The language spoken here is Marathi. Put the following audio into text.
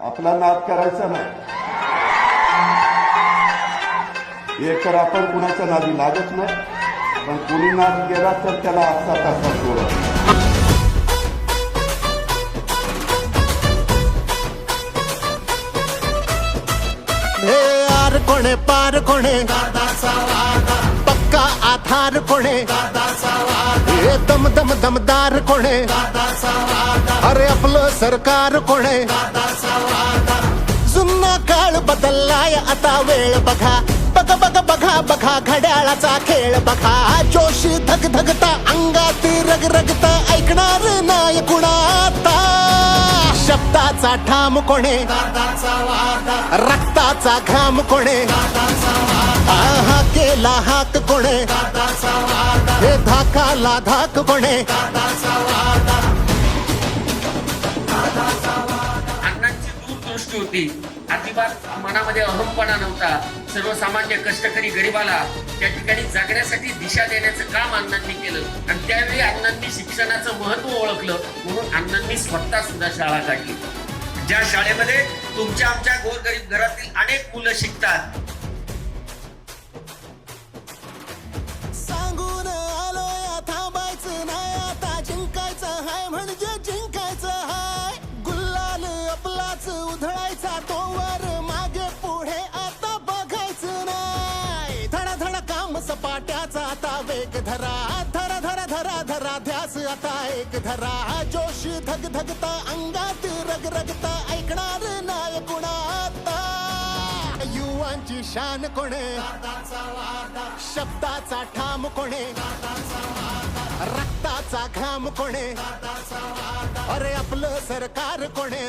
आपला नाद करायचा नाही. एकतर आपण कुणाच्या नादी लागत नाही, पण कुणी नाद गेला तर त्याला असा तसा सोडत. आर कोणे पार कोणे पक्का आधार कोणे हे दम दम दमदार कोणे अरे आपलं सरकार कोणे जुना काळ बदललाय आता वेळ बघा बघा बघा बघा बघा घड्याळाचा खेळ बघा जोश धग धगता अंगात रग रगता ऐकणार नाही कुणाता शब्दाचा ठाम कोणे रक्ताचा घाम कोणे हा केला हाक कोणे हे धाकाला धाक कोणे अण्णांची दूरदृष्टी होती. अजिबात मनामध्ये अहमपणा नव्हता. सर्वसामान्य कष्टकरी गरिबाला त्या ठिकाणी जगण्यासाठी दिशा देण्याचं काम अण्णांनी केलं आणि त्यावेळी अण्णांनी शिक्षणाचं महत्व ओळखलं म्हणून अण्णांनी स्वतः सुद्धा शाळा काढली. ज्या शाळेमध्ये तुमच्या आमच्या गोरगरीब घरातील अनेक मुलं शिकतात. सांगून आलोय थांबायचं नाही आता जिंकायचं हाय म्हणजे जिंकायचं हाय गुल्लाल आपलाच उधळायचा तोवर मागे पुढे आता बघायचं नाही धडा धडा काम सपाट्याचा आता वेग धरा धरा धरा धरा धरा ध्यास आता एक धरा जोश धग धगता अंगात रग रगता ऐकणार नाही कुणाता युवांची शान कोणे शब्दाचा ठाम कोणे रक्ताचा घाम कोणे अरे आपलं सरकार कोणे